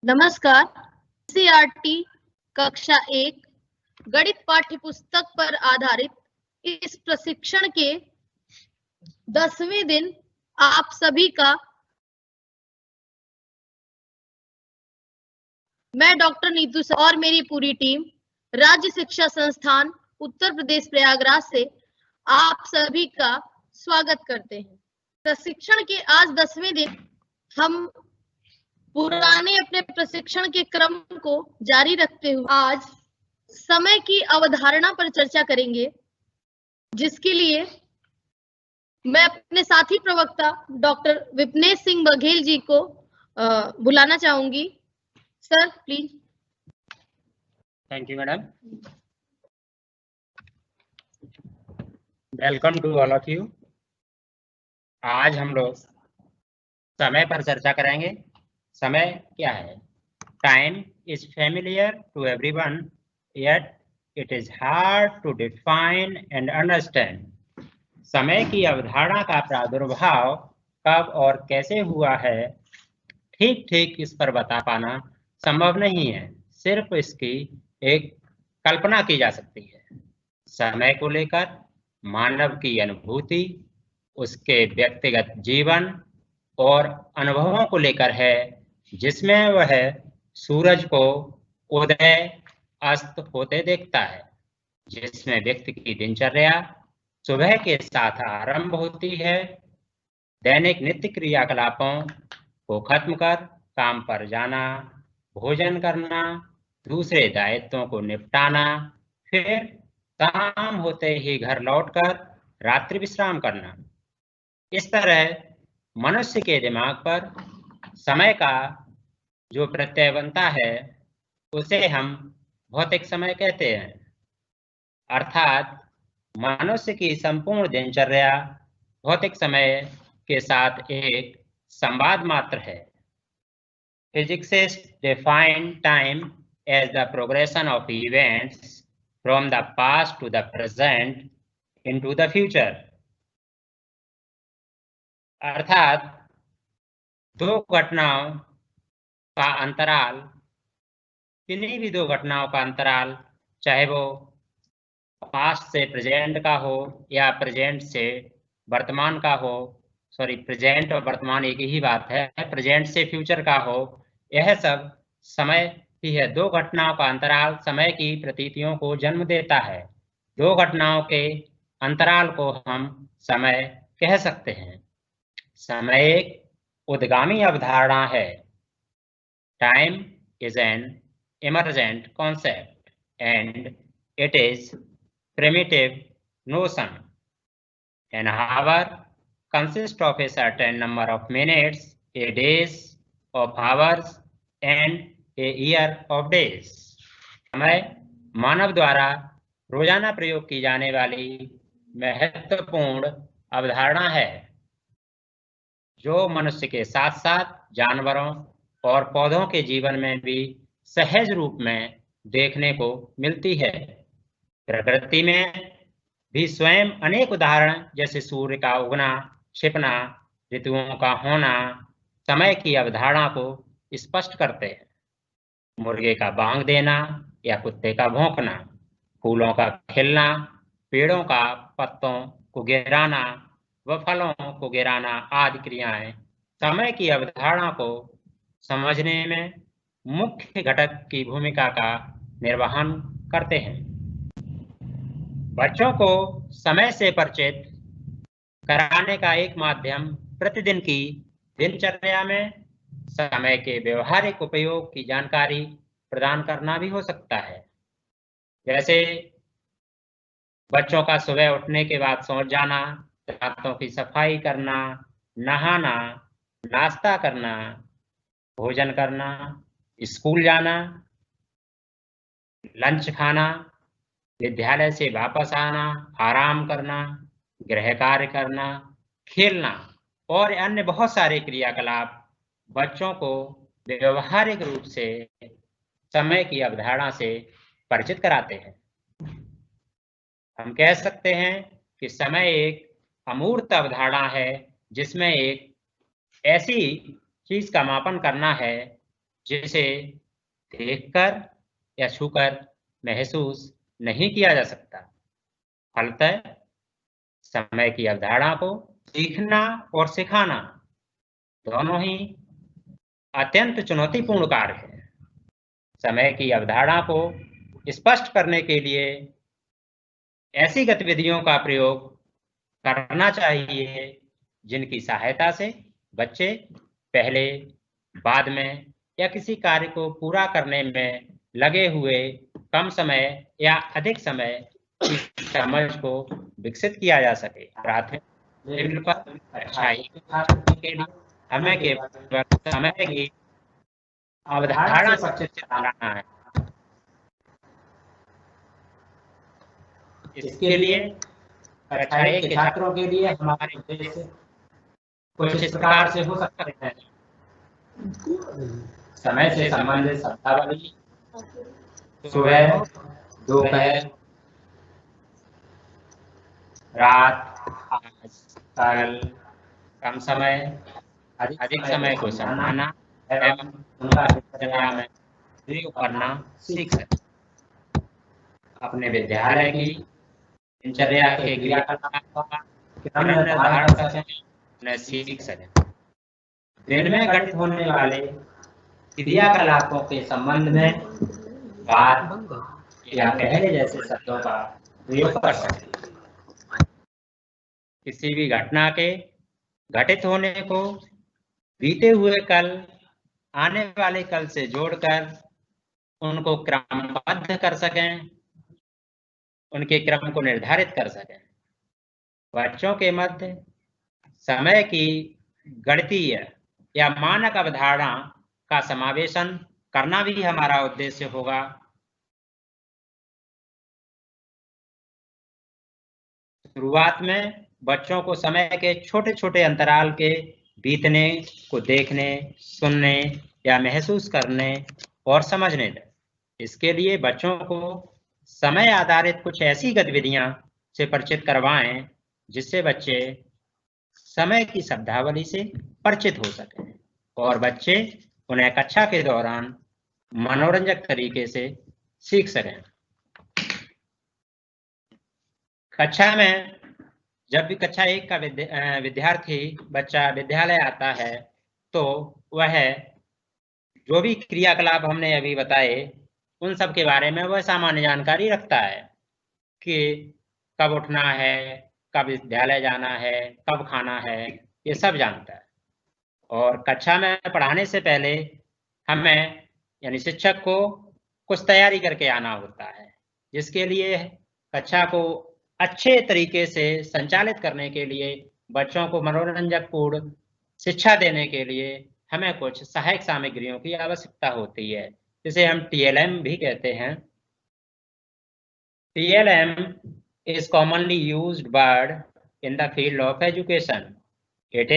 नमस्कार। सीआरटी कक्षा 1 गणित पाठ्य पुस्तक पर आधारित इस प्रशिक्षण के 10वें दिन आप सभी का मैं डॉक्टर नीतू और मेरी पूरी टीम राज्य शिक्षा संस्थान उत्तर प्रदेश प्रयागराज से आप सभी का स्वागत करते हैं। प्रशिक्षण के आज 10वें दिन हम पुराने अपने प्रशिक्षण के क्रम को जारी रखते हुए आज समय की अवधारणा पर चर्चा करेंगे, जिसके लिए मैं अपने साथी प्रवक्ता डॉक्टर विपनेश सिंह बघेल जी को बुलाना चाहूंगी। Sir please. Thank you madam. Welcome to all of you. आज हम लोग समय पर चर्चा करेंगे। समय क्या है? Time is familiar to everyone, yet it is hard to define and understand. समय की अवधारणा का प्रादुर्भाव कब और कैसे हुआ है, ठीक इस पर बता पाना संभव नहीं है। सिर्फ इसकी एक कल्पना की जा सकती है। समय को लेकर मानव की अनुभूति उसके व्यक्तिगत जीवन और अनुभवों को लेकर है, जिसमें वह सूरज को उदय अस्त होते देखता है, जिसमें व्यक्ति की दिनचर्या सुबह के साथ आरंभ होती है। दैनिक नित्य क्रियाकलापों को खत्म कर काम पर जाना, भोजन करना, दूसरे दायित्वों को निपटाना, फिर शाम होते ही घर लौटकर रात्रि विश्राम करना। इस तरह मनुष्य के दिमाग पर समय का जो प्रत्यय बनता है उसे हम भौतिक समय कहते हैं। अर्थात मनुष्य की संपूर्ण दिनचर्या भौतिक समय के साथ एक संवाद मात्र है। Physicists define time as the progression of events from the past to the present into the future. अर्थात दो घटनाओं का अंतराल, किन्हीं भी दो घटनाओं का अंतराल, चाहे वो पास्ट से प्रेजेंट का हो या प्रेजेंट से वर्तमान का हो, प्रेजेंट और वर्तमान एक ही बात है, प्रेजेंट से फ्यूचर का हो, यह सब समय ही है। दो घटनाओं का अंतराल समय की प्रतीतियों को जन्म देता है। दो घटनाओं के अंतराल को हम समय कह सकते हैं। समय एक उद्गामी अवधारणा है। Time is an emergent concept and it is primitive notion. An hour consists of a certain number of minutes, a days of hours and a year of days. समय मानव द्वारा रोजाना प्रयोग की जाने वाली महत्वपूर्ण अवधारणा है, जो मनुष्य के साथ साथ जानवरों और पौधों के जीवन में भी सहज रूप में देखने को मिलती है। प्रकृति में भी स्वयं अनेक उदाहरण, जैसे सूर्य का उगना, छिपना, ऋतुओं का होना, समय की अवधारणा को स्पष्ट करते हैं। मुर्गे का बांग देना या कुत्ते का भौंकना, फूलों का खिलना, पेड़ों का पत्तों को गिराना व फलों को गिराना आदि क्रियाएं समय की अवधारणा को समझने में मुख्य घटक की भूमिका का निर्वहन करते हैं। बच्चों को समय से परिचित कराने का एक माध्यम प्रतिदिन की दिनचर्या में समय के व्यवहारिक उपयोग की जानकारी प्रदान करना भी हो सकता है। जैसे बच्चों का सुबह उठने के बाद सो जाना, दांतों की सफाई करना, नहाना, नाश्ता करना, भोजन करना, स्कूल जाना, लंच खाना, विद्यालय से वापस आना, आराम करना, गृह कार्य करना, खेलना और अन्य बहुत सारे क्रियाकलाप बच्चों को व्यवहारिक रूप से समय की अवधारणा से परिचित कराते हैं। हम कह सकते हैं कि समय एक अमूर्त अवधारणा है, जिसमें एक ऐसी चीज का मापन करना है जिसे देखकर या छूकर महसूस नहीं किया जा सकता। फलतः समय की अवधारणा को सीखना और सिखाना दोनों ही अत्यंत चुनौतीपूर्ण कार्य है। समय की अवधारणा को स्पष्ट करने के लिए ऐसी गतिविधियों का प्रयोग करना चाहिए जिनकी सहायता से बच्चे पहले, बाद में या किसी कार्य को पूरा करने में लगे हुए कम समय या अधिक समय की समझ को विकसित किया जा सके। प्राथमिक लेवल पर अच्छाई के लिए हमें केवल समय की अवधारणा से परिचित कराना है। इसके लिए कक्षा 1 के छात्रों के लिए हमारे उद्देश्य कुछ इस प्रकार से हो सकते हैं। समय से संबंधित शब्दावली, सुबह, दोपहर, रात, आज, कल, कम समय, अधिक समय को समझना एवं उनका दिनचर्या में प्रयोग करना सीख सकें। अपने विद्यालय की दिनचर्या के क्रियाकलाप का क्रम निर्धारण कर सकें, उन्हें सीख सकें। दिन में घटित होने वाले क्रियाकलापों के संबंध में बात या पहले जैसे शब्दों का प्रयोग कर सकें। किसी भी घटना के घटित होने को बीते हुए कल, आने वाले कल से जोड़कर उनको क्रमबद्ध कर सकें, उनके क्रम को निर्धारित कर सकें। बच्चों के मध्य समय की गणितीय या मानक अवधारणा का समावेशन करना भी हमारा उद्देश्य होगा। शुरुआत में बच्चों को समय के छोटे छोटे अंतराल के बीतने को देखने, सुनने या महसूस करने और समझने दें। इसके लिए बच्चों को समय आधारित कुछ ऐसी गतिविधियां से परिचित करवाएं जिससे बच्चे समय की शब्दावली से परिचित हो सकें और बच्चे उन्हें कक्षा के दौरान मनोरंजक तरीके से सीख सकें। कक्षा में जब भी कक्षा 1 का विद्यार्थी बच्चा विद्यालय आता है तो वह जो भी क्रियाकलाप हमने अभी बताए उन सब के बारे में वह सामान्य जानकारी रखता है कि कब उठना है, कब विद्यालय जाना है, कब खाना है, ये सब जानता है। और कक्षा में पढ़ाने से पहले हमें यानी शिक्षक को कुछ तैयारी करके आना होता है, जिसके लिए कक्षा को अच्छे तरीके से संचालित करने के लिए, बच्चों को मनोरंजक पूर्ण शिक्षा देने के लिए हमें कुछ सहायक सामग्रियों की आवश्यकता होती है, जिसे हम TLM भी कहते हैं। TLM is commonly used word in the field of education. It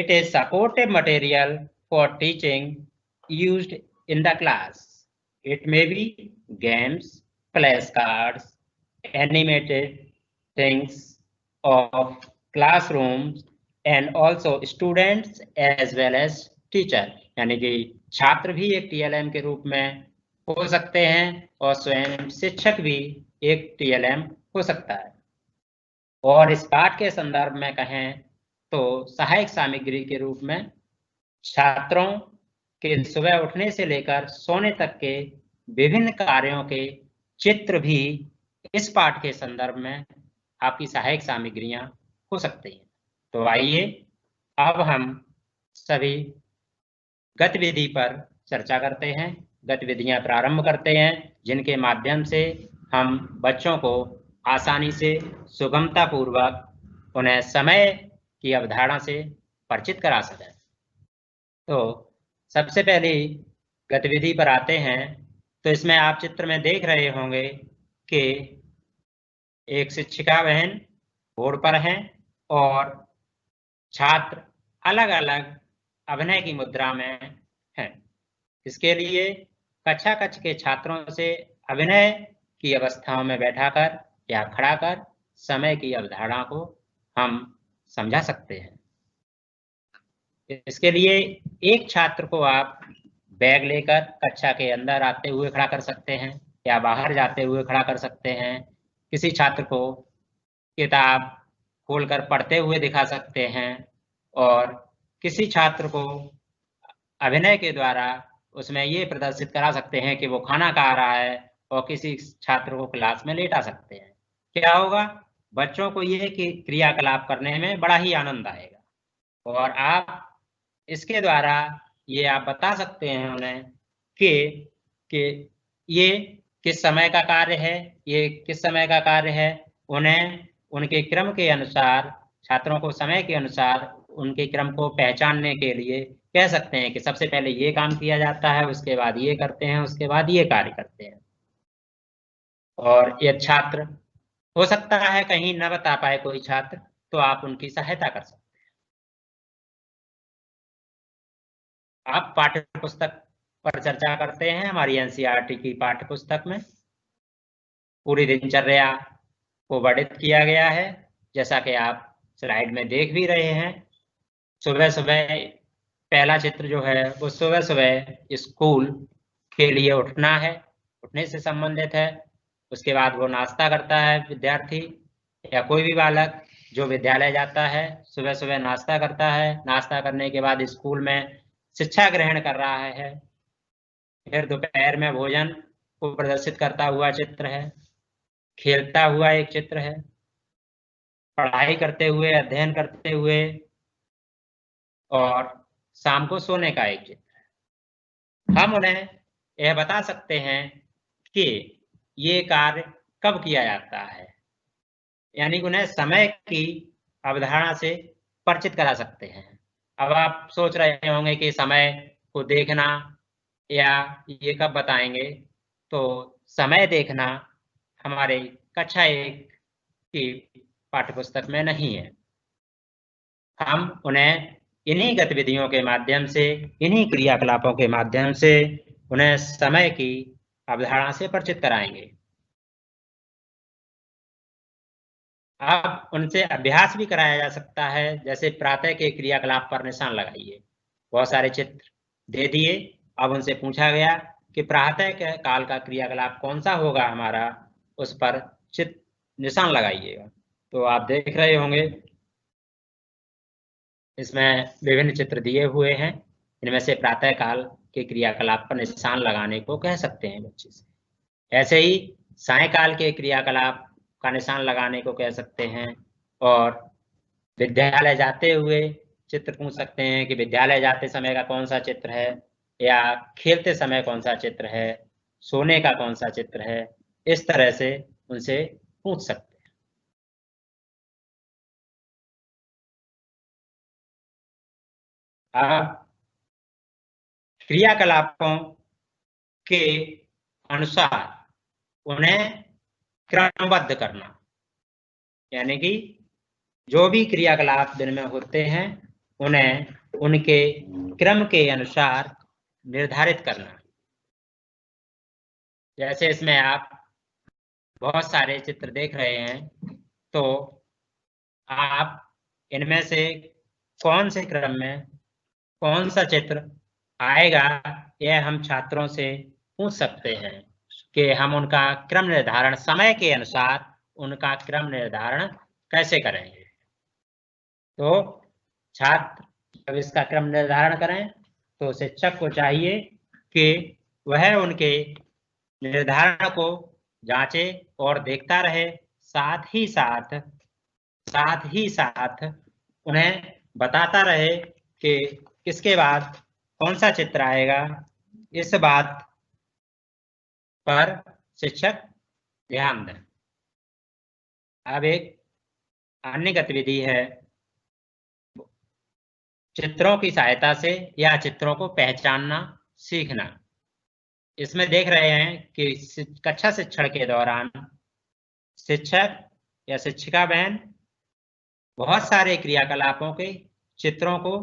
is supportive material for teaching used in the class. It may be games, flashcards, animated things of classrooms and also students as well as teacher. यानी कि छात्र भी एक TLM के रूप में हो सकते हैं और स्वयं शिक्षक भी एक TLM हो सकता है। और इस पाठ के संदर्भ में कहें तो सहायक सामग्री के रूप में छात्रों के सुबह उठने से लेकर सोने तक के विभिन्न कार्यों के चित्र भी इस पाठ के संदर्भ में आपकी सहायक सामग्रियां हो सकती हैं। तो आइए अब हम सभी गतिविधि पर चर्चा करते हैं, गतिविधियां प्रारंभ करते हैं जिनके माध्यम से हम बच्चों को आसानी से सुगमता पूर्वक उन्हें समय की अवधारणा से परिचित करा सकें। तो सबसे पहली गतिविधि पर आते हैं। तो इसमें आप चित्र में देख रहे होंगे कि एक शिक्षिका बहन बोर्ड पर हैं और छात्र अलग अलग अभिनय की मुद्रा में हैं। इसके लिए कक्षा कक्ष के छात्रों से अभिनय की अवस्थाओं में बैठाकर या खड़ा कर समय की अवधारणा को हम समझा सकते हैं। इसके लिए एक छात्र को आप बैग लेकर कक्षा के अंदर आते हुए खड़ा कर सकते हैं या बाहर जाते हुए खड़ा कर सकते हैं। किसी छात्र को किताब खोलकर पढ़ते हुए दिखा सकते हैं और किसी छात्र को अभिनय के द्वारा उसमें ये प्रदर्शित करा सकते हैं कि वो खाना खा रहा है और किसी छात्र को क्लास में लेटा सकते हैं। क्या होगा, बच्चों को ये क्रियाकलाप करने में बड़ा ही आनंद आएगा और आप इसके द्वारा ये आप बता सकते हैं उन्हें कि ये किस समय का कार्य है, ये किस समय का कार्य है। उन्हें उनके क्रम के अनुसार, छात्रों को समय के अनुसार उनके क्रम को पहचानने के लिए कह सकते हैं कि सबसे पहले ये काम किया जाता है, उसके बाद ये करते हैं, उसके बाद ये कार्य करते हैं। और ये छात्र हो सकता है कहीं न बता पाए कोई छात्र, तो आप उनकी सहायता कर सकते हैं। आप पाठ्य पुस्तक पर चर्चा करते हैं हमारी एनसीईआरटी की पाठ्य पुस्तक में। पूरी दिनचर्या को वर्णित किया गया है, जैसा कि आप स्लाइड में देख भी रहे हैं। सुबह सुबह पहला चित्र जो है वो सुबह सुबह स्कूल के लिए उठना है, उठने से संबंधित है। उसके बाद वो नाश्ता करता है, विद्यार्थी या कोई भी बालक जो विद्यालय जाता है सुबह सुबह नाश्ता करता है। नाश्ता करने के बाद स्कूल में शिक्षा ग्रहण कर रहा है। फिर दोपहर में भोजन को प्रदर्शित करता हुआ चित्र है, खेलता हुआ एक चित्र है, पढ़ाई करते हुए, अध्ययन करते हुए और शाम को सोने का एक चित्र है। हम उन्हें यह बता सकते हैं कि ये कार्य कब किया जाता है, यानी उन्हें समय की अवधारणा से परिचित करा सकते हैं। अब आप सोच रहे होंगे कि समय को देखना या ये कब बताएंगे, तो समय देखना हमारे कक्षा 1 की पाठ्यपुस्तक में नहीं है। हम उन्हें इन्हीं गतिविधियों के माध्यम से, इन्हीं क्रियाकलापों के माध्यम से उन्हें समय की अवधारणा से परिचित कराएंगे। अब उनसे अभ्यास भी कराया जा सकता है, जैसे प्रातः के क्रियाकलाप पर निशान लगाइए। बहुत सारे चित्र दे दिए, अब उनसे पूछा गया कि प्रातः के काल का क्रियाकलाप कौन सा होगा हमारा, उस पर चित्र निशान लगाइएगा। तो आप देख रहे होंगे इसमें विभिन्न चित्र दिए हुए हैं। इनमें से प्रातः काल के क्रियाकलाप पर निशान लगाने को कह सकते हैं बच्चे से। ऐसे ही सायंकाल के क्रियाकलाप का निशान लगाने को कह सकते हैं और विद्यालय जाते हुए चित्र पूछ सकते हैं कि विद्यालय जाते समय का कौन सा चित्र है या खेलते समय कौन सा चित्र है, सोने का कौन सा चित्र है। इस तरह से उनसे पूछ सकते हैं। क्रियाकलापों के अनुसार उन्हें क्रमबद्ध करना, यानी कि जो भी क्रियाकलाप दिन में होते हैं उन्हें उनके क्रम के अनुसार निर्धारित करना। जैसे इसमें आप बहुत सारे चित्र देख रहे हैं, तो आप इनमें से कौन से क्रम में कौन सा चित्र आएगा, यह हम छात्रों से पूछ सकते हैं कि हम उनका क्रम निर्धारण समय के अनुसार उनका क्रम निर्धारण कैसे करेंगे। तो छात्र जब इसका क्रम निर्धारण करें तो शिक्षक को चाहिए कि वह उनके निर्धारण को जांचे और देखता रहे, साथ ही साथ उन्हें बताता रहे कि किसके बाद कौन सा चित्र आएगा। इस बात पर शिक्षक ध्यान दें। अब एक अन्य गतिविधि है चित्रों की सहायता से या चित्रों को पहचानना सीखना। इसमें देख रहे हैं कि कक्षा शिक्षण के दौरान शिक्षक या शिक्षिका बहन बहुत सारे क्रियाकलापों के चित्रों को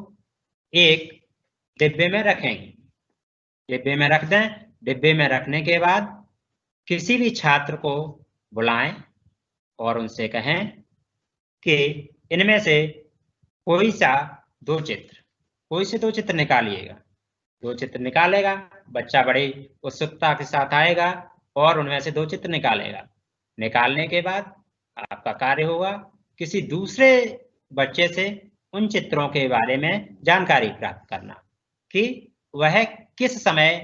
एक डिब्बे में रखेंगे। डिब्बे में रख दें। डिब्बे में रखने के बाद किसी भी छात्र को बुलाएं और उनसे कहें कि इनमें से कोई सा 2 चित्र कोई से 2 चित्र निकालिएगा। 2 चित्र निकालेगा, बच्चा बड़ी उत्सुकता के साथ आएगा और उनमें से 2 चित्र निकालेगा। निकालने के बाद आपका कार्य होगा किसी दूसरे बच्चे से उन चित्रों के बारे में जानकारी प्राप्त करना कि वह किस समय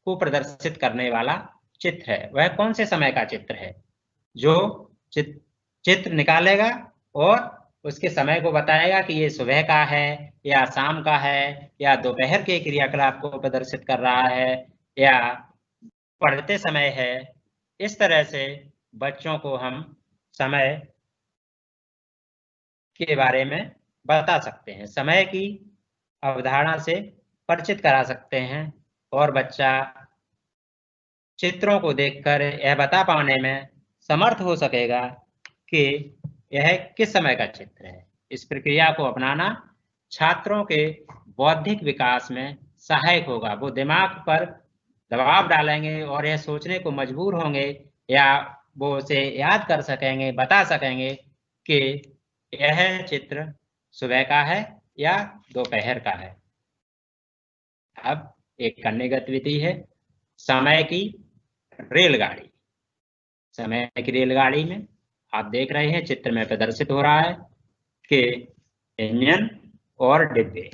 को प्रदर्शित करने वाला चित्र है, वह कौन से समय का चित्र है। जो चित्र निकालेगा और उसके समय को बताएगा कि ये सुबह का है या शाम का है या दोपहर के क्रियाकलाप को प्रदर्शित कर रहा है या पढ़ते समय है। इस तरह से बच्चों को हम समय के बारे में बता सकते हैं, समय की अवधारणा से परिचित करा सकते हैं और बच्चा चित्रों को देखकर यह बता पाने में समर्थ हो सकेगा कि यह किस समय का चित्र है। इस प्रक्रिया को अपनाना छात्रों के बौद्धिक विकास में सहायक होगा। वो दिमाग पर दबाव डालेंगे और यह सोचने को मजबूर होंगे या वो उसे याद कर सकेंगे, बता सकेंगे कि यह चित्र सुबह का है या दोपहर का है। अब एक अन्य गतिविधि है समय की रेलगाड़ी। समय की रेलगाड़ी में आप देख रहे हैं चित्र में प्रदर्शित हो रहा है कि इंजन और डिब्बे।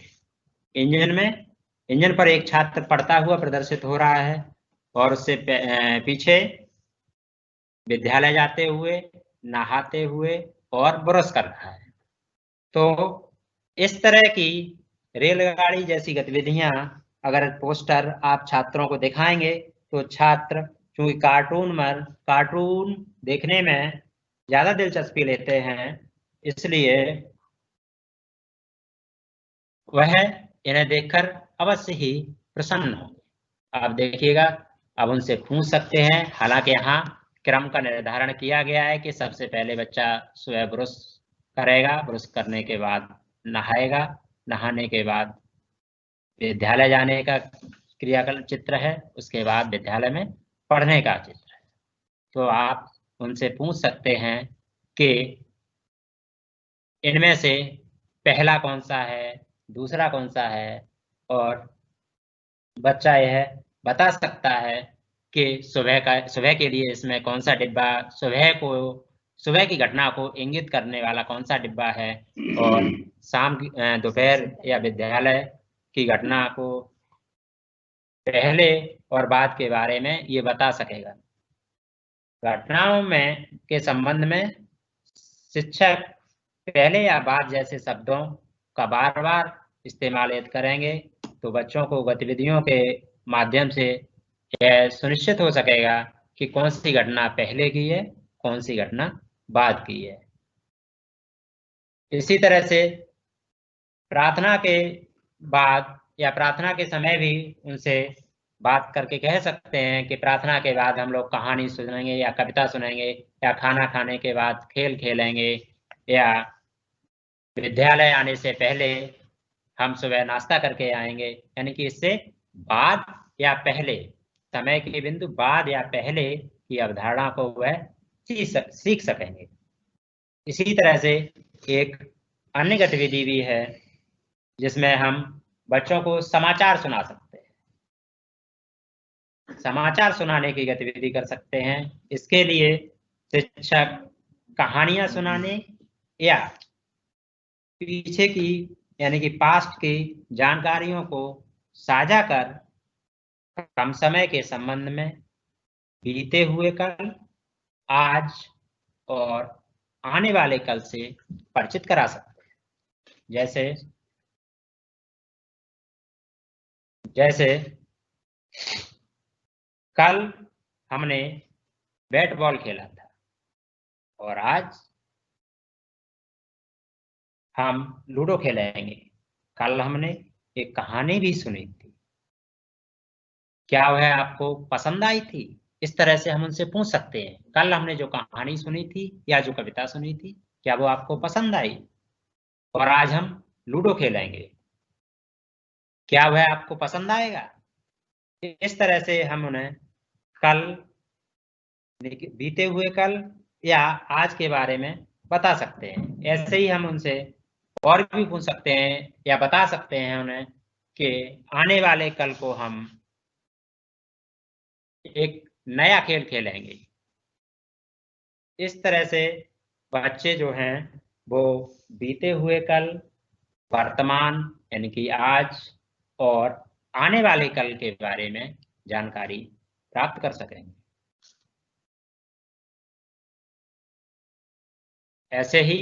इंजन पर एक छात्र पढ़ता हुआ प्रदर्शित हो रहा है और उससे पीछे विद्यालय जाते हुए, नहाते हुए और ब्रश कर रहा है। तो इस तरह की रेलगाड़ी जैसी गतिविधियां अगर पोस्टर आप छात्रों को दिखाएंगे तो छात्र चूंकि कार्टून देखने में ज्यादा दिलचस्पी लेते हैं, इसलिए वह इन्हें देखकर अवश्य ही प्रसन्न होंगे। आप देखिएगा, अब उनसे पूछ सकते हैं। हालांकि यहाँ क्रम का निर्धारण किया गया है कि सबसे पहले बच्चा सुबह ब्रश करेगा, ब्रश करने के बाद नहाएगा, नहाने के बाद विद्यालय जाने का क्रियाकलाप चित्र है, उसके बाद विद्यालय में पढ़ने का चित्र है। तो आप उनसे पूछ सकते हैं कि इनमें से पहला कौन सा है, दूसरा कौन सा है, और बच्चा यह बता सकता है कि सुबह के लिए इसमें कौन सा डिब्बा सुबह की घटना को इंगित करने वाला कौन सा डिब्बा है और शाम दोपहर या विद्यालय की घटना को पहले और बाद के बारे में ये बता सकेगा। घटनाओं में के संबंध में शिक्षक पहले या बाद जैसे शब्दों का बार बार इस्तेमाल यदि करेंगे तो बच्चों को गतिविधियों के माध्यम से यह सुनिश्चित हो सकेगा कि कौन सी घटना पहले की है, कौन सी घटना बाद की है। इसी तरह से प्रार्थना के बाद या प्रार्थना के समय भी उनसे बात करके कह सकते हैं कि प्रार्थना के बाद हम लोग कहानी सुनेंगे या कविता सुनेंगे या खाना खाने के बाद खेल खेलेंगे या विद्यालय आने से पहले हम सुबह नाश्ता करके आएंगे। यानी कि इससे बाद या पहले, समय के बिंदु बाद या पहले की अवधारणा को वह सीख सकेंगे। इसी तरह से एक अन्य गतिविधि भी है जिसमें हम बच्चों को समाचार सुना सकते हैं। समाचार सुनाने की गतिविधि कर सकते हैं। इसके लिए शिक्षक कहानियां सुनाने या पीछे की यानी कि पास्ट की जानकारियों को साझा कर कम समय के संबंध में बीते हुए कल, आज और आने वाले कल से परिचित करा सकते हैं। जैसे कल हमने बैट बॉल खेला था और आज हम लूडो खेलेंगे। कल हमने एक कहानी भी सुनी थी, क्या वह आपको पसंद आई थी? इस तरह से हम उनसे पूछ सकते हैं, कल हमने जो कहानी सुनी थी या जो कविता सुनी थी, क्या वो आपको पसंद आई? और आज हम लूडो खेलेंगे, क्या वह आपको पसंद आएगा? इस तरह से हम उन्हें कल, बीते हुए कल या आज के बारे में बता सकते हैं। ऐसे ही हम उनसे और भी पूछ सकते हैं या बता सकते हैं उन्हें कि आने वाले कल को हम एक नया खेल खेलेंगे। इस तरह से बच्चे जो हैं वो बीते हुए कल, वर्तमान यानी कि आज और आने वाले कल के बारे में जानकारी प्राप्त कर सकेंगे। ऐसे ही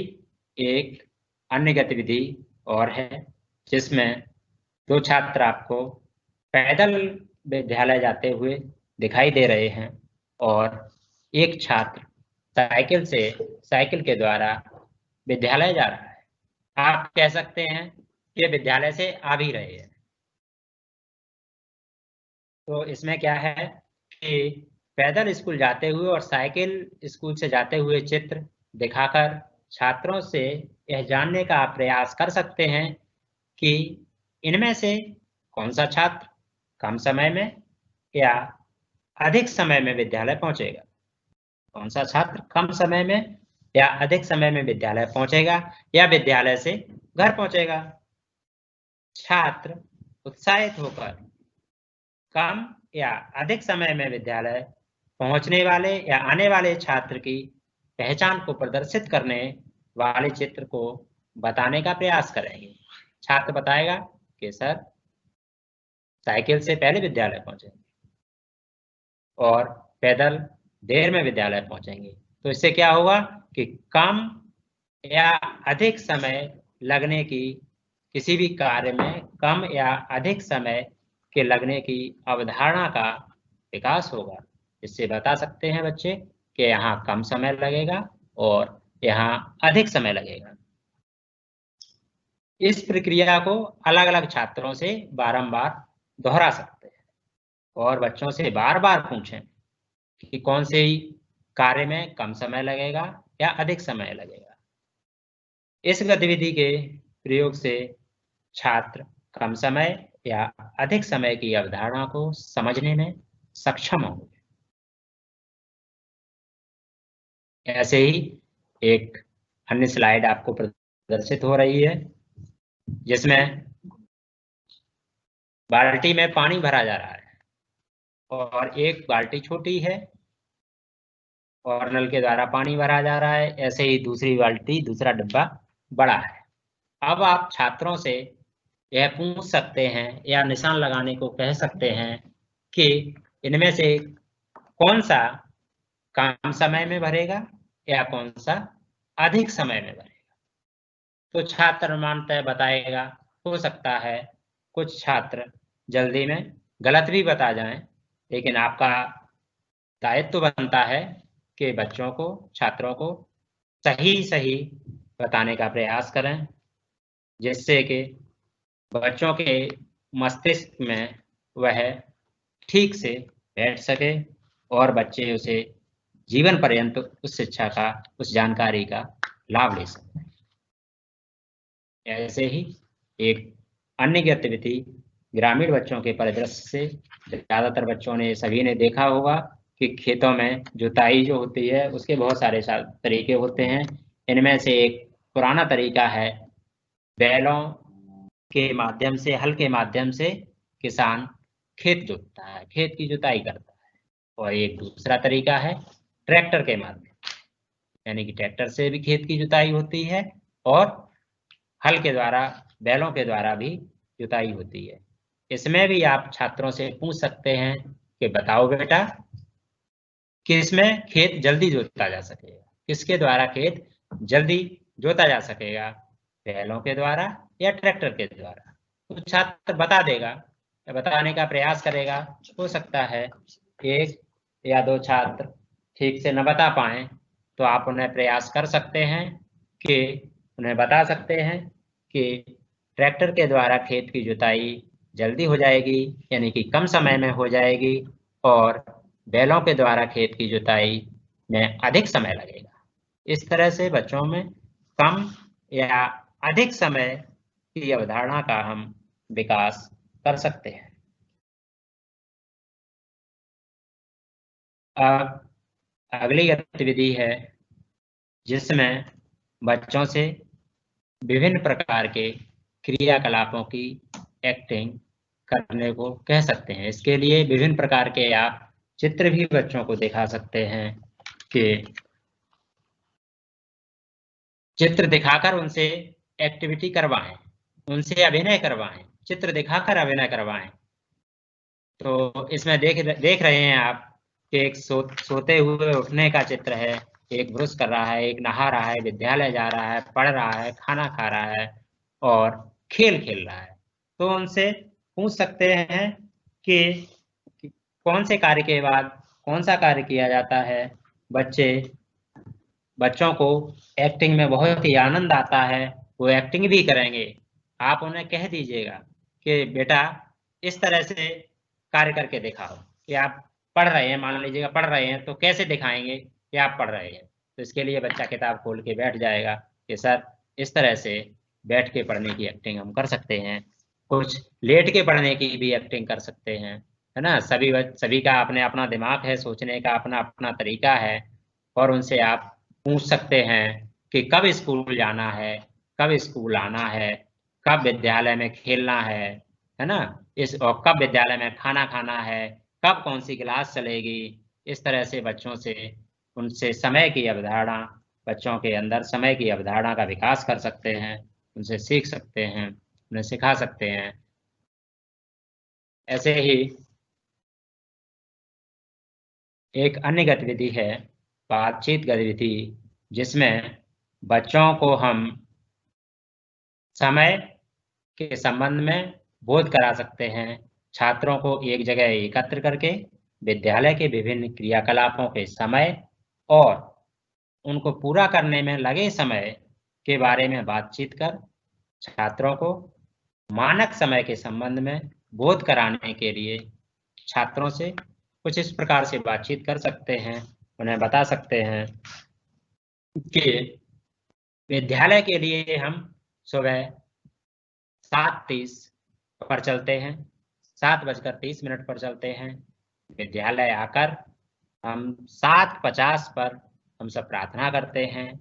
एक अन्य गतिविधि और है जिसमें दो छात्र आपको पैदल विद्यालय जाते हुए दिखाई दे रहे हैं और एक छात्र साइकिल के द्वारा विद्यालय जा रहा है। आप कह सकते हैं कि विद्यालय से आ भी रहे हैं। तो इसमें क्या है कि पैदल स्कूल जाते हुए और साइकिल स्कूल से जाते हुए चित्र दिखाकर छात्रों से यह जानने का प्रयास कर सकते हैं कि इनमें से कौन सा छात्र कम समय में या अधिक समय में विद्यालय पहुंचेगा, कौन सा छात्र कम समय में या अधिक समय में विद्यालय पहुंचेगा या विद्यालय से घर पहुंचेगा। छात्र उत्साहित होकर कम या अधिक समय में विद्यालय पहुंचने वाले या आने वाले छात्र की पहचान को प्रदर्शित करने वाले चित्र को बताने का प्रयास करेंगे। छात्र बताएगा कि सर साइकिल से पहले विद्यालय पहुंचेंगे और पैदल देर में विद्यालय पहुंचेंगे। तो इससे क्या होगा कि कम या अधिक समय लगने की, किसी भी कार्य में कम या अधिक समय के लगने की अवधारणा का विकास होगा। इससे बता सकते हैं बच्चे कि यहाँ कम समय लगेगा और यहाँ अधिक समय लगेगा। इस प्रक्रिया को अलग अलग छात्रों से बारंबार दोहरा सकते हैं और बच्चों से बार बार पूछें कि कौन से ही कार्य में कम समय लगेगा या अधिक समय लगेगा। इस गतिविधि के प्रयोग से छात्र कम समय या अधिक समय की अवधारणा को समझने में सक्षम होंगे। ऐसे ही एक अन्य स्लाइड आपको प्रदर्शित हो रही है जिसमें बाल्टी में पानी भरा जा रहा है और एक बाल्टी छोटी है और नल के द्वारा पानी भरा जा रहा है। ऐसे ही दूसरी बाल्टी, दूसरा डिब्बा बड़ा है। अब आप छात्रों से यह पूछ सकते हैं या निशान लगाने को कह सकते हैं कि इनमें से कौन सा कम समय में भरेगा या कौन सा अधिक समय में भरेगा। तो छात्र मानतः बताएगा। हो सकता है कुछ छात्र जल्दी में गलत भी बता जाएं, लेकिन आपका दायित्व बनता है कि बच्चों को, छात्रों को सही बताने का प्रयास करें, जिससे कि बच्चों के मस्तिष्क में वह ठीक से बैठ सके और बच्चे उसे जीवन पर्यंत उस शिक्षा का, उस जानकारी का लाभ ले सकें। ऐसे ही एक अन्य गतिविधि ग्रामीण बच्चों के परिदृश्य से, ज्यादातर बच्चों ने, सभी ने देखा होगा कि खेतों में जुताई जो होती है उसके बहुत सारे तरीके होते हैं। इनमें से एक पुराना तरीका है बैलों के माध्यम से, हल के माध्यम से किसान खेत जोतता है, खेत की जुताई करता है। और एक दूसरा तरीका है ट्रैक्टर के माध्यम, यानी कि ट्रैक्टर से भी खेत की जुताई होती है और हल के द्वारा, बैलों के द्वारा भी जुताई होती है। इसमें भी आप छात्रों से पूछ सकते हैं कि बताओ बेटा, किसमें खेत जल्दी जोता जा सकेगा, किसके द्वारा खेत जल्दी जोता जा सकेगा, बैलों के द्वारा या ट्रैक्टर के द्वारा। तो छात्र बता देगा, बताने का प्रयास करेगा। हो सकता है एक या दो छात्र ठीक से न बता पाए, तो आप उन्हें प्रयास कर सकते हैं कि उन्हें बता सकते हैं कि ट्रैक्टर के द्वारा खेत की जुताई जल्दी हो जाएगी, यानी कि कम समय में हो जाएगी, और बैलों के द्वारा खेत की जुताई में अधिक समय लगेगा। इस तरह से बच्चों में कम या अधिक समय की अवधारणा का हम विकास कर सकते हैं। अब अगली गतिविधि है जिसमें बच्चों से विभिन्न प्रकार के क्रियाकलापों की एक्टिंग करने को कह सकते हैं। इसके लिए विभिन्न प्रकार के आप चित्र भी बच्चों को दिखा सकते हैं कि चित्र दिखाकर उनसे एक्टिविटी करवाएं, उनसे अभिनय करवाएं, चित्र दिखाकर अभिनय करवाएं। तो इसमें देख रहे हैं आप कि एक सोते हुए उठने का चित्र है, एक ब्रश कर रहा है, एक नहा रहा है, विद्यालय जा रहा है, पढ़ रहा है, खाना खा रहा है और खेल खेल रहा है। तो उनसे पूछ सकते हैं कि कौन से कार्य के बाद कौन सा कार्य किया जाता है। बच्चों को एक्टिंग में बहुत ही आनंद आता है, वो एक्टिंग भी करेंगे। आप उन्हें कह दीजिएगा कि बेटा इस तरह से कार्य करके दिखाओ कि आप पढ़ रहे हैं, मान लीजिएगा पढ़ रहे हैं तो कैसे दिखाएंगे कि आप पढ़ रहे हैं। तो इसके लिए बच्चा किताब खोल के बैठ जाएगा कि सर इस तरह से बैठ के पढ़ने की एक्टिंग हम कर सकते हैं, कुछ लेट के पढ़ने की भी एक्टिंग कर सकते हैं, है ना। सभी का अपने अपना दिमाग है, सोचने का अपना अपना तरीका है। और उनसे आप पूछ सकते हैं कि कब स्कूल जाना है, कब स्कूल आना है, कब विद्यालय में खेलना है ना। और कब विद्यालय में खाना खाना है, कब कौन सी क्लास चलेगी। इस तरह से बच्चों से उनसे समय की अवधारणा, बच्चों के अंदर समय की अवधारणा का विकास कर सकते हैं, उनसे सीख सकते हैं, उन्हें सिखा सकते हैं। ऐसे ही एक अन्य गतिविधि है बातचीत गतिविधि, जिसमें बच्चों को हम समय के संबंध में बोध करा सकते हैं। छात्रों को एक जगह एकत्र करके विद्यालय के विभिन्न क्रियाकलापों के समय और उनको पूरा करने में लगे समय के बारे में बातचीत कर छात्रों को मानक समय के संबंध में बोध कराने के लिए छात्रों से कुछ इस प्रकार से बातचीत कर सकते हैं। उन्हें बता सकते हैं कि विद्यालय के लिए हम सुबह 7:30 पर चलते हैं, 7:30 पर चलते हैं। विद्यालय आकर हम 7:50 पर हम सब प्रार्थना करते हैं।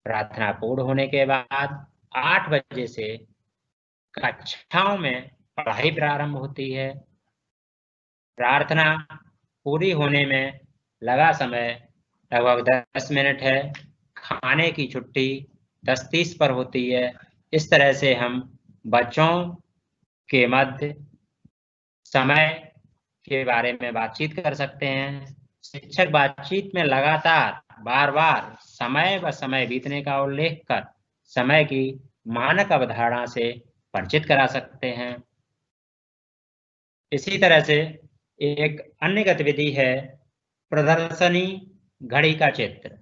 प्रार्थना पूर्ण होने के बाद 8 बजे से कक्षाओं में पढ़ाई प्रारंभ होती है। प्रार्थना पूरी होने में लगा समय लगभग 10 मिनट है। खाने की छुट्टी 10:30 पर होती है। इस तरह से हम बच्चों के मध्य समय के बारे में बातचीत कर सकते हैं। शिक्षक बातचीत में लगातार बार बार समय व समय बीतने का उल्लेख कर समय की मानक अवधारणा से परिचित करा सकते हैं। इसी तरह से एक अन्य गतिविधि है प्रदर्शनी घड़ी का चित्र।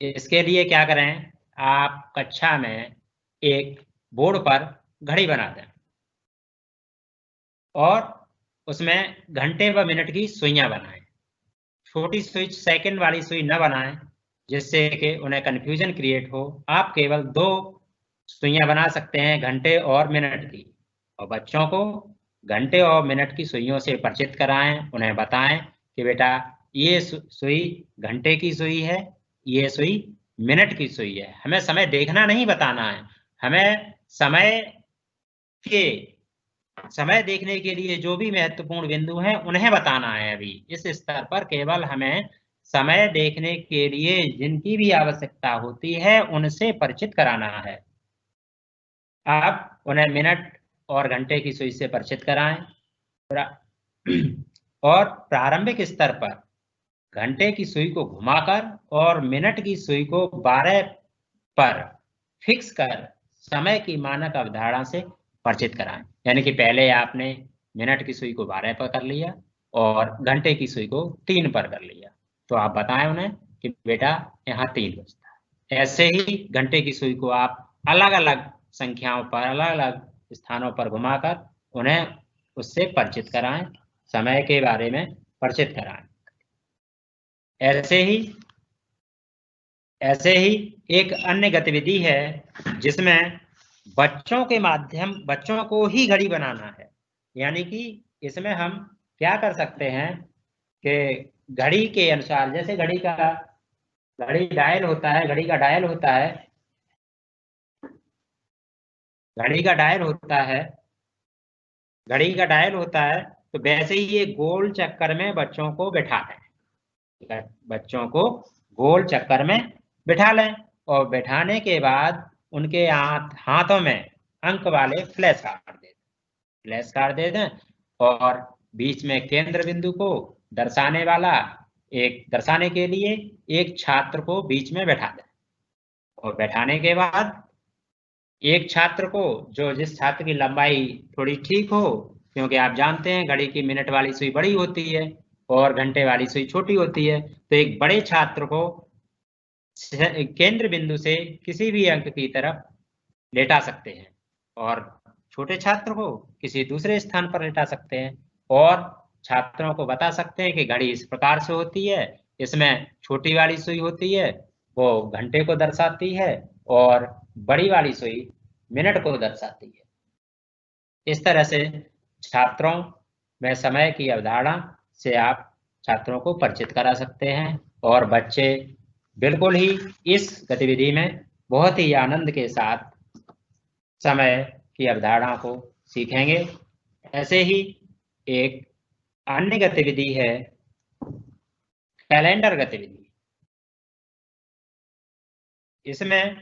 इसके लिए क्या करें, आप कक्षा में एक बोर्ड पर घड़ी बना दें और उसमें घंटे व मिनट की सुइयां बनाएं। छोटी सुई, सेकंड वाली सुई न बनाएं जिससे कि उन्हें कंफ्यूजन क्रिएट हो। आप केवल 2 सुइयां बना सकते हैं, घंटे और मिनट की, और बच्चों को घंटे और मिनट की सुइयों से परिचित कराएं। उन्हें बताएं कि बेटा ये सुई घंटे की सुई है, ये सुई मिनट की सुई है। हमें समय देखना नहीं बताना है, हमें समय देखने के लिए जो भी महत्वपूर्ण बिंदु हैं उन्हें बताना है। अभी इस स्तर पर केवल हमें समय देखने के लिए जिनकी भी आवश्यकता होती है उनसे परिचित कराना है। आप उन्हें मिनट और घंटे की सुई से परिचित कराएं और प्रारंभिक स्तर पर घंटे की सुई को घुमाकर और मिनट की सुई को 12 पर फिक्स कर समय की मानक अवधारणा से परिचित कराएं। यानी कि पहले आपने मिनट की सुई को 12 पर कर लिया और घंटे की सुई को 3 पर कर लिया, तो आप बताएं उन्हें कि बेटा यहाँ 3 बजता है। ऐसे ही घंटे की सुई को आप अलग अलग संख्याओं पर, अलग अलग स्थानों पर घुमाकर उन्हें उससे परिचित कराएं, समय के बारे में परिचित कराएं। ऐसे ही एक अन्य गतिविधि है जिसमें बच्चों को ही घड़ी बनाना है। यानी कि इसमें हम क्या कर सकते हैं कि घड़ी के अनुसार, जैसे घड़ी डायल होता है, घड़ी का डायल होता है घड़ी का डायल होता है, तो वैसे ही ये गोल चक्कर में बच्चों को बिठा लें, बच्चों को गोल चक्कर में बिठा लें और बिठाने के बाद उनके हाथों में अंक वाले फ्लैश कार्ड दे दें और बीच में केंद्र बिंदु को दर्शाने के लिए एक छात्र को बीच में बैठा दें और बैठाने के बाद एक छात्र को जिस छात्र की लंबाई थोड़ी ठीक हो, क्योंकि आप जानते हैं घड़ी की मिनट वाली सुई बड़ी होती है और घंटे वाली सुई छोटी होती है, तो एक बड़े छात्र को केंद्र बिंदु से किसी भी अंक की तरफ लेटा सकते हैं और छोटे छात्र को किसी दूसरे स्थान पर लेटा सकते हैं और छात्रों को बता सकते हैं कि घड़ी इस प्रकार से होती है, इसमें छोटी वाली सुई होती है वो घंटे को दर्शाती है और बड़ी वाली सुई मिनट को दर्शाती है। इस तरह से छात्रों में समय की अवधारणा से आप छात्रों को परिचित करा सकते हैं और बच्चे बिल्कुल ही इस गतिविधि में बहुत ही आनंद के साथ समय की अवधारणा को सीखेंगे। ऐसे ही एक अन्य गतिविधि है कैलेंडर गतिविधि। इसमें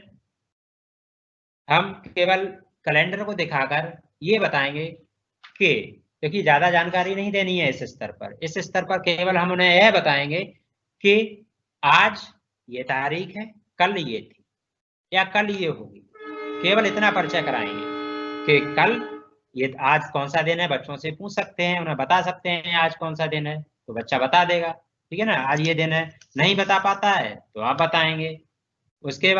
हम केवल कैलेंडर को दिखाकर ये बताएंगे कि, क्योंकि ज्यादा जानकारी नहीं देनी है इस स्तर पर केवल हम उन्हें यह बताएंगे कि आज ये तारीख है, कल ये थी या कल ये होगी, केवल इतना परिचय कराएंगे कि कल ये आज कौन सा दिन है। बच्चों से पूछ सकते हैं, उन्हें बता सकते हैं आज कौन सा दिन है, तो बच्चा बता देगा, ठीक है ना। आज ये दिन है, नहीं बता पाता है तो आप बताएंगे। उसके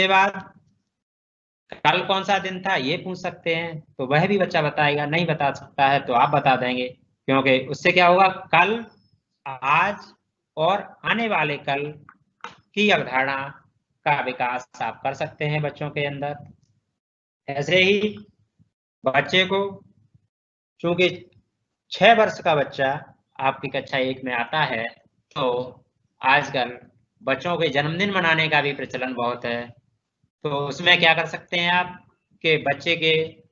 बाद कल कौन सा दिन था ये पूछ सकते हैं, तो वह भी बच्चा बताएगा। नहीं बता सकता है तो आप बता देंगे, क्योंकि उससे क्या होगा, कल, आज और आने वाले कल की अवधारणा का विकास आप कर सकते हैं बच्चों के अंदर। ऐसे ही बच्चे को, चूंकि 6 वर्ष का बच्चा आपकी कक्षा 1 में आता है, तो आजकल बच्चों के जन्मदिन मनाने का भी प्रचलन बहुत है। तो उसमें क्या कर सकते हैं आप कि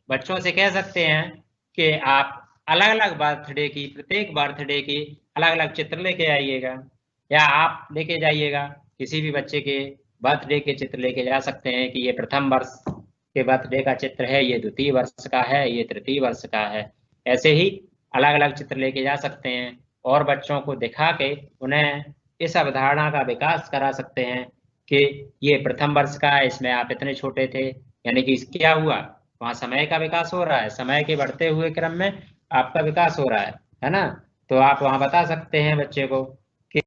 बच्चों से कह सकते हैं कि आप अलग अलग प्रत्येक बर्थडे की अलग अलग चित्र लेके आइएगा, या आप लेके जाइएगा, किसी भी बच्चे के बर्थडे के चित्र लेके जा सकते हैं कि ये प्रथम वर्ष के बर्थडे का चित्र है, ये द्वितीय वर्ष का है, ये तृतीय वर्ष का है। ऐसे ही अलग अलग चित्र लेके जा सकते हैं और बच्चों को दिखा के उन्हें इस अवधारणा का विकास करा सकते हैं कि ये प्रथम वर्ष का है, इसमें आप इतने छोटे थे, यानी कि क्या हुआ, वहां समय का विकास हो रहा है, समय के बढ़ते हुए क्रम में आपका विकास हो रहा है ना। तो आप वहां बता सकते हैं बच्चे को कि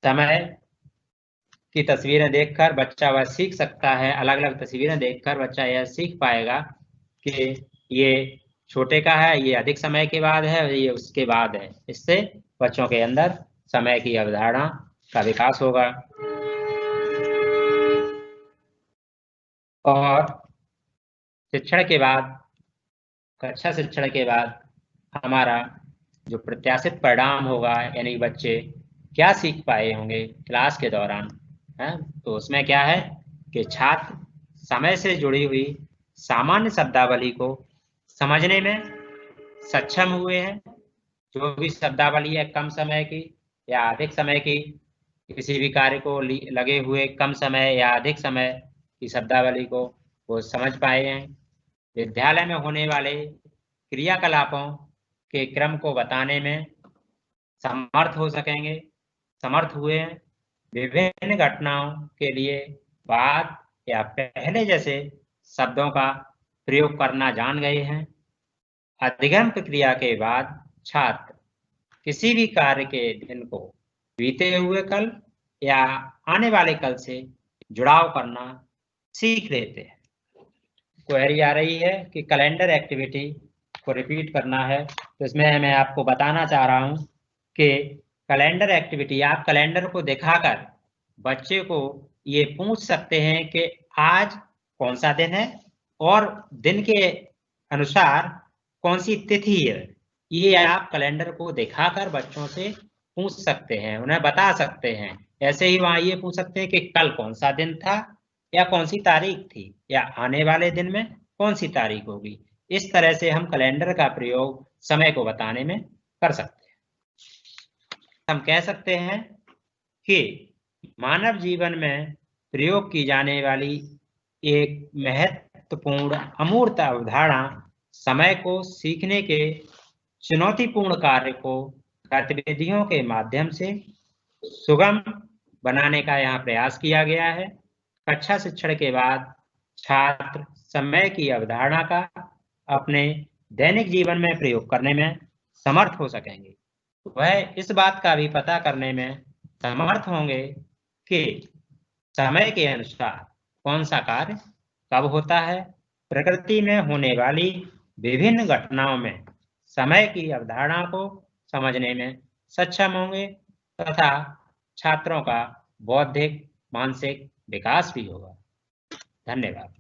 समय की तस्वीरें देखकर बच्चा वह सीख सकता है, अलग अलग तस्वीरें देखकर बच्चा यह सीख पाएगा कि ये छोटे का है, ये अधिक समय के बाद है, ये उसके बाद है। इससे बच्चों के अंदर समय की अवधारणा का विकास होगा। और कक्षा शिक्षण के बाद हमारा जो प्रत्याशित परिणाम होगा, यानी बच्चे क्या सीख पाए होंगे क्लास के दौरान, है तो उसमें क्या है कि छात्र समय से जुड़ी हुई सामान्य शब्दावली को समझने में सक्षम हुए हैं। जो भी शब्दावली है कम समय की या अधिक समय की, किसी भी कार्य को लगे हुए कम समय या अधिक समय की शब्दावली को वो समझ पाए हैं। विद्यालय में होने वाले क्रियाकलापों के क्रम को बताने में समर्थ हुए हैं। विभिन्न घटनाओं के लिए बाद या पहले जैसे शब्दों का प्रयोग करना जान गए हैं। अधिगम प्रक्रिया के बाद छात्र किसी भी कार्य के दिन को बीते हुए कल या आने वाले कल से जुड़ाव करना सीख लेते हैं। क्वेरी आ रही है कि कैलेंडर एक्टिविटी को रिपीट करना है, तो इसमें मैं आपको बताना चाह रहा हूं कि कैलेंडर एक्टिविटी, आप कैलेंडर को दिखाकर बच्चे को ये पूछ सकते हैं कि आज कौन सा दिन है और दिन के अनुसार कौन सी तिथि है। ये आप कैलेंडर को दिखाकर बच्चों से पूछ सकते हैं, उन्हें बता सकते हैं। ऐसे ही वहां ये पूछ सकते हैं कि कल कौन सा दिन था या कौन सी तारीख थी, या आने वाले दिन में कौन सी तारीख होगी। इस तरह से हम कैलेंडर का प्रयोग समय को बताने में कर सकते हैं। हम कह सकते हैं कि मानव जीवन में प्रयोग की जाने वाली एक महत्वपूर्ण अमूर्त अवधारणा समय को सीखने के चुनौतीपूर्ण कार्य को गतिविधियों के माध्यम से सुगम बनाने का यहाँ प्रयास किया गया है। कक्षा शिक्षण के बाद छात्र समय की अवधारणा का अपने दैनिक जीवन में प्रयोग करने में समर्थ हो सकेंगे। वह इस बात का भी पता करने में समर्थ होंगे कि समय के अनुसार कौन सा कार्य कब होता है। प्रकृति में होने वाली विभिन्न घटनाओं में समय की अवधारणा को समझने में सक्षम होंगे तथा छात्रों का बौद्धिक मानसिक विकास भी होगा। धन्यवाद।